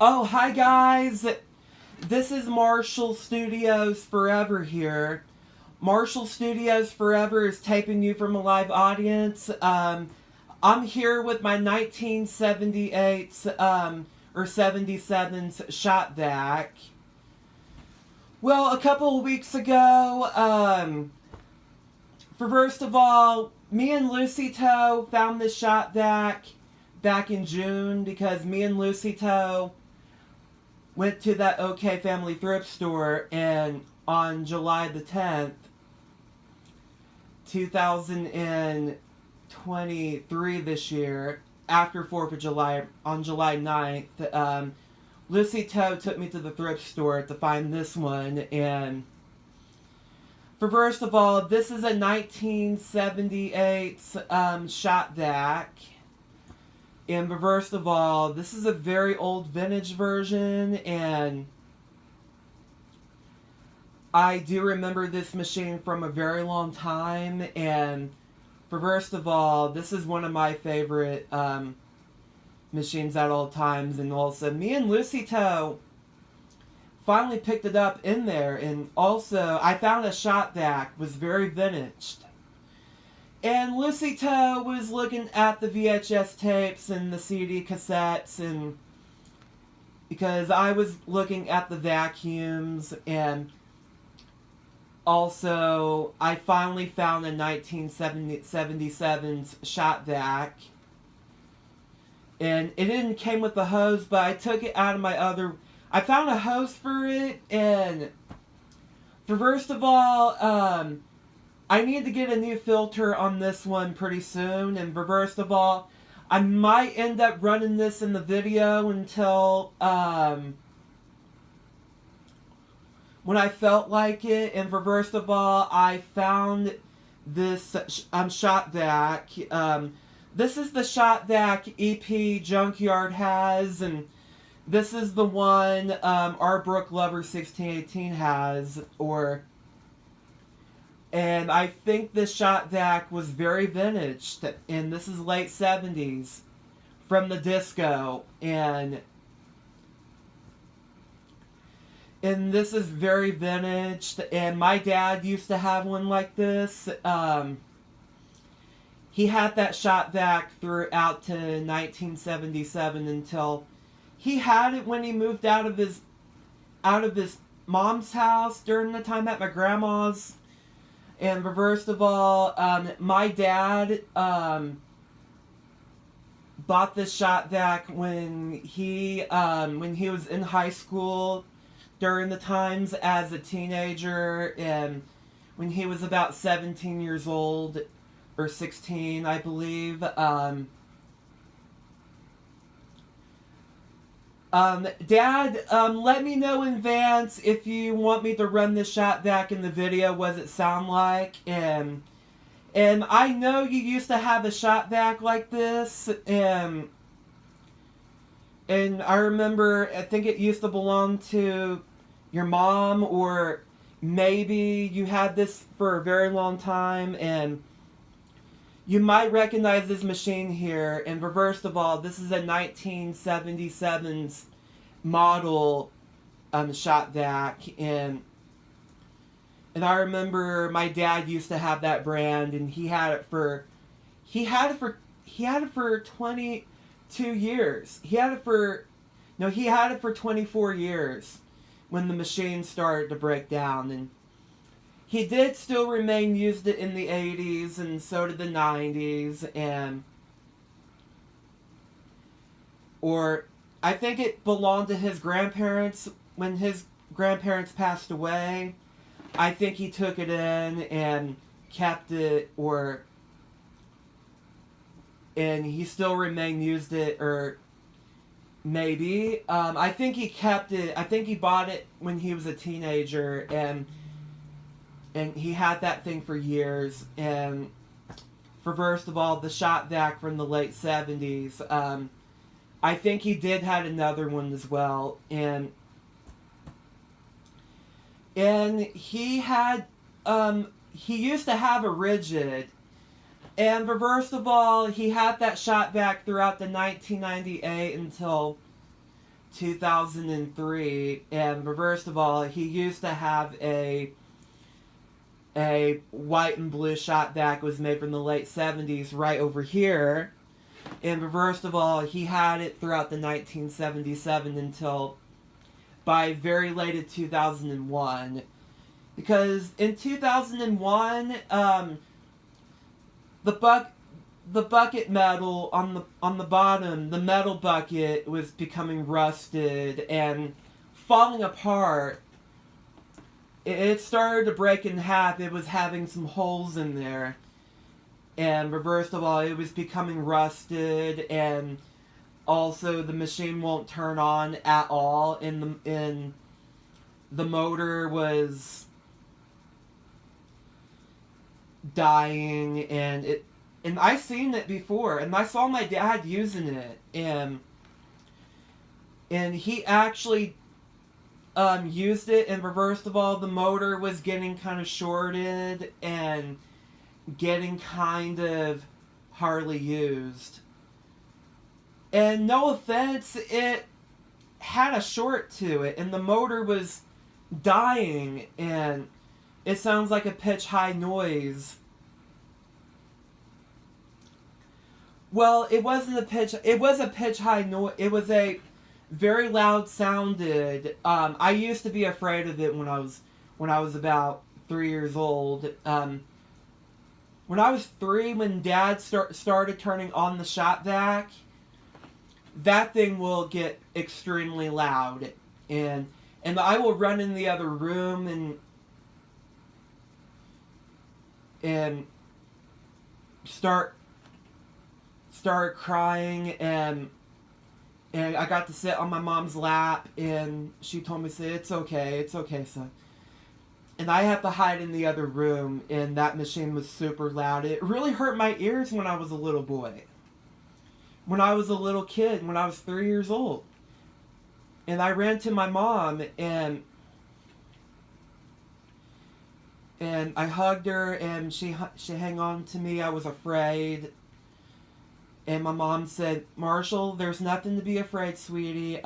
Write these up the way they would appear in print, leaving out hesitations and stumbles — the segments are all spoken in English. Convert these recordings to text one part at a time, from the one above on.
Oh, hi guys! This is Marshall Studios Forever here. Marshall Studios Forever is taping you from a live audience. I'm here with my 1978's or 77's shot vac. Well, a couple of weeks ago, first of all, me and Lucy Toe found this shot vac back in June because me and Lucy Toe went to that OK Family thrift store and on July the 10th, 2023 this year, after 4th of July, on July 9th, Lucy Toe took me to the thrift store to find this one. And first of all, this is a 1978 shot vac. And first of all, this is a very old vintage version, and I do remember this machine from a very long time. And first of all, this is one of my favorite machines at all times. And also, me and Lucy Toe finally picked it up in there. And also, I found a shot vac, was very vintage. And Lucy Toe was looking at the VHS tapes and the CD cassettes, and because I was looking at the vacuums, and also I finally found a 1977's shot vac. And it didn't came with the hose, but I took it out of my other... I found a hose for it, and first of all, I need to get a new filter on this one pretty soon. And first of all, I might end up running this in the video until when I felt like it. And first of all, I found this shot vac. This is the shot vac EP Junkyard has, and this is the one our Brook Lover 1618 has, and I think this shot vac was very vintage, and this is late 70s from the disco, and this is very vintage, and my dad used to have one like this. He had that shot vac throughout to 1977 until he had it when he moved out of his mom's house during the time at my grandma's. And first of all, my dad bought this shot vac when he was in high school during the times as a teenager, and when he was about 17 years old, or 16, I believe. Dad, let me know in advance if you want me to run this shot vac in the video, what does it sound like? And I know you used to have a shot vac like this, and I remember, I think it used to belong to your mom, or maybe you had this for a very long time, and you might recognize this machine here. And first of all, this is a 1977's model shot vac, and I remember my dad used to have that brand, and he had it for 22 years. He had it for 24 years when the machine started to break down. And he did still used it in the 80s, and so did the 90s, or I think it belonged to his grandparents when his grandparents passed away. I think he took it in and kept it, and he still used it, or maybe. I think he kept it. I think he bought it when he was a teenager, and he had that thing for years. And first of all, the shot vac from the late 70s, I think he did have another one as well. And he had, he used to have a Rigid. And first of all, he had that shot vac throughout the 1998 until 2003, and first of all, he used to have a white and blue shop vac was made from the late 70s right over here. And first of all, he had it throughout the 1977 until by very late in 2001. Because in 2001, the bucket metal on the bottom, the metal bucket was becoming rusted and falling apart. It started to break in half. It was having some holes in there. And first of all, it was becoming rusted, and also the machine won't turn on at all. In the motor was dying, and I seen it before, and I saw my dad using it, and he actually used it, and first of all, the motor was getting kind of shorted and getting kind of hardly used. And no offense, it had a short to it, and the motor was dying, and it sounds like a pitch high noise. Well, it wasn't a pitch. It was a pitch high noise. It was a very loud sounded. I used to be afraid of it when I was about 3 years old. When I was 3, when Dad started turning on the shop vac, that thing will get extremely loud, and I will run in the other room and start crying, and I got to sit on my mom's lap, and she told me, say, it's okay, son. And I had to hide in the other room, and that machine was super loud. It really hurt my ears when I was a little boy. When I was a little kid, when I was 3 years old. And I ran to my mom, and I hugged her, and she hung on to me. I was afraid. And my mom said, Marshall, there's nothing to be afraid, sweetie.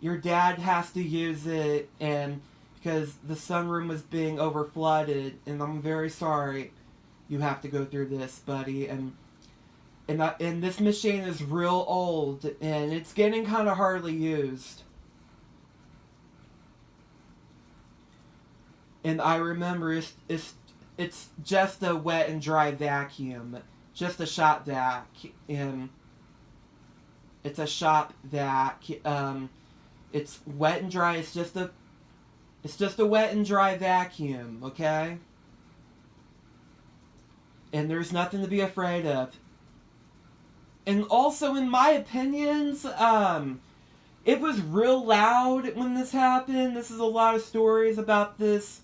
Your dad has to use it, and because the sunroom was being overflooded, and I'm very sorry you have to go through this, buddy. And this machine is real old, and it's getting kind of hardly used. And I remember it's just a wet and dry vacuum, just a shop vac, and it's a shop vac. It's wet and dry. It's just a wet and dry vacuum, okay? And there's nothing to be afraid of. And also, in my opinions, it was real loud when this happened. This is a lot of stories about this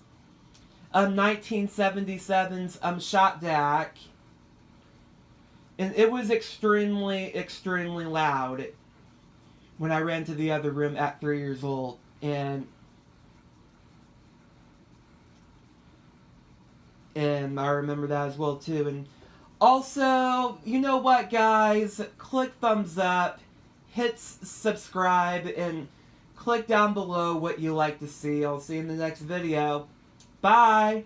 1977's shop vac. And it was extremely, extremely loud when I ran to the other room at 3 years old. And I remember that as well, too. And also, you know what, guys? Click thumbs up, hit subscribe, and click down below what you like to see. I'll see you in the next video. Bye!